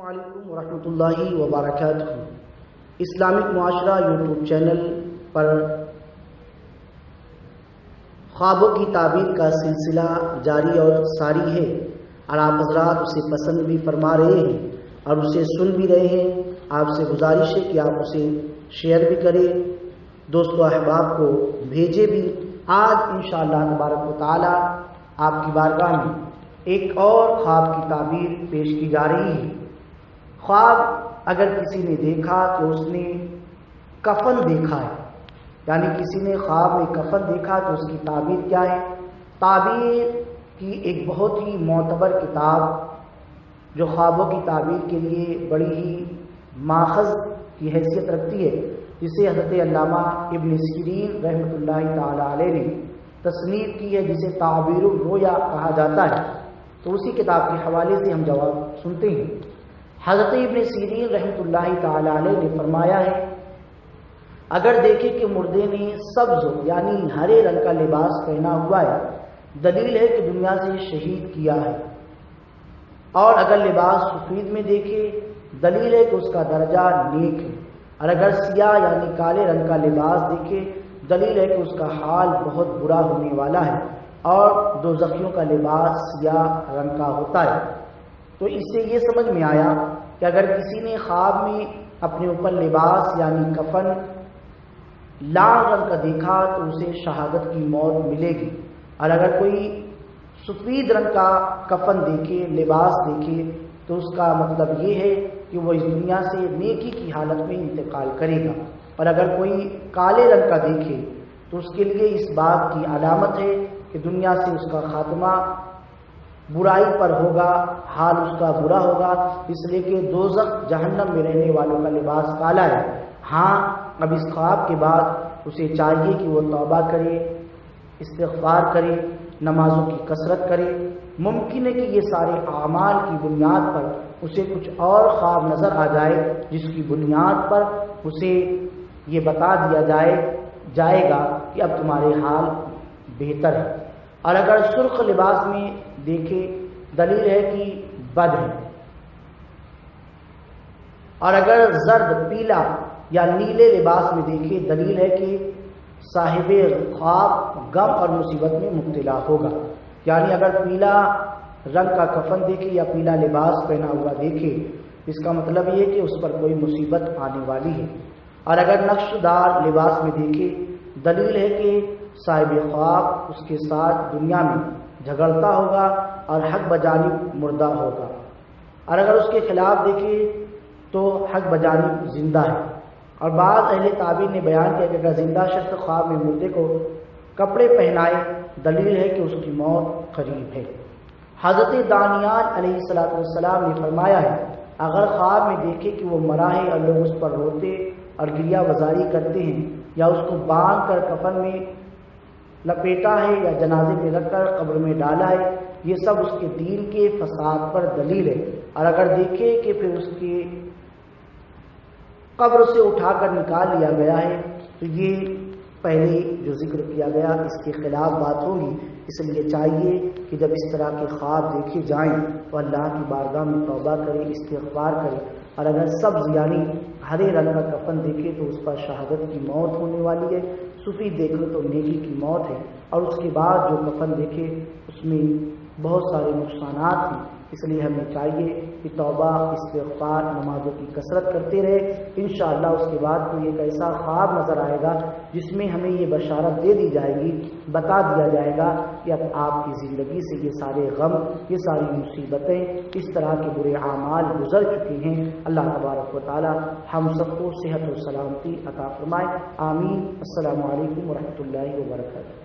علیکم ورحمۃ اللہ وبرکاتہ۔ اسلامک معاشرہ یوٹیوب چینل پر خوابوں کی تعبیر کا سلسلہ جاری اور ساری ہے، اور آپ حضرات اسے پسند بھی فرما رہے ہیں اور اسے سن بھی رہے ہیں۔ آپ سے گزارش ہے کہ آپ اسے شیئر بھی کریں، دوست و احباب کو بھیجے بھی۔ آج انشاءاللہ تبارک و تعالی آپ کی بارگاہ میں ایک اور خواب کی تعبیر پیش کی جا رہی ہے۔ خواب اگر کسی نے دیکھا کہ اس نے کفن دیکھا ہے، یعنی کسی نے خواب میں کفن دیکھا تو اس کی تعبیر کیا ہے؟ تعبیر کی ایک بہت ہی معتبر کتاب جو خوابوں کی تعبیر کے لیے بڑی ہی ماخذ کی حیثیت رکھتی ہے، جسے حضرت علامہ ابن سیرین رحمۃ اللہ تعالی علیہ نے تصنیف کی ہے، جسے تعبیر الرؤیا کہا جاتا ہے۔ تو اسی کتاب کے حوالے سے ہم جواب سنتے ہیں۔ حضرت ابن سیرین رحمۃ اللہ تعالی علیہ نے فرمایا ہے، اگر دیکھے کہ مردے نے سبز یعنی ہرے رنگ کا لباس پہنا ہوا ہے، دلیل ہے کہ دنیا سے شہید کیا ہے، اور اگر لباس سفید میں دیکھے، دلیل ہے کہ اس کا درجہ نیک ہے، اور اگر سیاہ یعنی کالے رنگ کا لباس دیکھے، دلیل ہے کہ اس کا حال بہت برا ہونے والا ہے، اور دوزخیوں کا لباس سیاہ رنگ کا ہوتا ہے۔ تو اس سے یہ سمجھ میں آیا کہ اگر کسی نے خواب میں اپنے اوپر لباس یعنی کفن لال رنگ کا دیکھا تو اسے شہادت کی موت ملے گی، اور اگر کوئی سفید رنگ کا کفن دیکھے، لباس دیکھے، تو اس کا مطلب یہ ہے کہ وہ اس دنیا سے نیکی کی حالت میں انتقال کرے گا، اور اگر کوئی کالے رنگ کا دیکھے تو اس کے لیے اس بات کی علامت ہے کہ دنیا سے اس کا خاتمہ برائی پر ہوگا، حال اس کا برا ہوگا، اس لیے کہ دوزخ جہنم میں رہنے والوں کا لباس کالا ہے۔ ہاں، اب اس خواب کے بعد اسے چاہیے کہ وہ توبہ کرے، استغفار کرے، نمازوں کی کثرت کرے۔ ممکن ہے کہ یہ سارے اعمال کی بنیاد پر اسے کچھ اور خواب نظر آ جائے، جس کی بنیاد پر اسے یہ بتا دیا جائے گا کہ اب تمہارے حال بہتر ہے، اور اگر سرخ لباس میں دیکھے، دلیل ہے کہ بد ہے، اور اگر زرد، پیلا یا نیلے لباس میں دیکھے، دلیل ہے کہ صاحب خواب غم اور مصیبت میں مبتلا ہوگا۔ یعنی اگر پیلا رنگ کا کفن دیکھے یا پیلا لباس پہنا ہوا دیکھے، اس کا مطلب یہ کہ اس پر کوئی مصیبت آنے والی ہے، اور اگر نقش دار لباس میں دیکھے، دلیل ہے کہ صاحب خواب اس کے ساتھ دنیا میں جھگڑتا ہوگا اور حق بجانب مردہ ہوگا، اور اگر اس کے خلاف دیکھے تو حق بجانب زندہ ہے۔ اور بعض اہل تعبیر نے بیان کیا کہ اگر زندہ شخص خواب میں مردے کو کپڑے پہنائے، دلیل ہے کہ اس کی موت قریب ہے۔ حضرت دانیال علیہ السلام نے فرمایا ہے، اگر خواب میں دیکھے کہ وہ مرا ہے اور لوگ اس پر روتے اور گریہ وزاری کرتے ہیں، یا اس کو باندھ کر کفن میں لپیٹا ہے یا جنازے میں رکھ کر قبر میں ڈالا ہے، یہ سب اس کے دین کے فساد پر دلیل ہے۔ اور اگر دیکھے کہ پھر اس کے قبر سے اٹھا کر نکال لیا گیا ہے، تو یہ پہلے جو ذکر کیا گیا اس کے خلاف بات ہوگی۔ اس لیے چاہیے کہ جب اس طرح کے خواب دیکھے جائیں تو اللہ کی بارگاہ میں توبہ کرے، استغفار کرے، اور اگر سبز یعنی ہرے رنگ کا کفن دیکھے تو اس پر شہادت کی موت ہونے والی ہے، سفید دیکھے تو نیکی کی موت ہے، اور اس کے بعد جو کفن دیکھے اس میں بہت سارے نقصانات ہیں۔ اس لیے ہمیں چاہیے کہ توبہ، استغفار، نمازوں کی کثرت کرتے رہے۔ انشاءاللہ اس کے بعد کوئی ایک ایسا خواب نظر آئے گا جس میں ہمیں یہ بشارت دے دی جائے گی، بتا دیا جائے گا کہ اب آپ کی زندگی سے یہ سارے غم، یہ ساری مصیبتیں، اس طرح کے برے اعمال گزر چکے ہیں۔ اللہ تبارک و تعالی ہم سب کو صحت و سلامتی عطا فرمائے، آمین۔ السلام علیکم ورحمۃ اللہ وبرکاتہ۔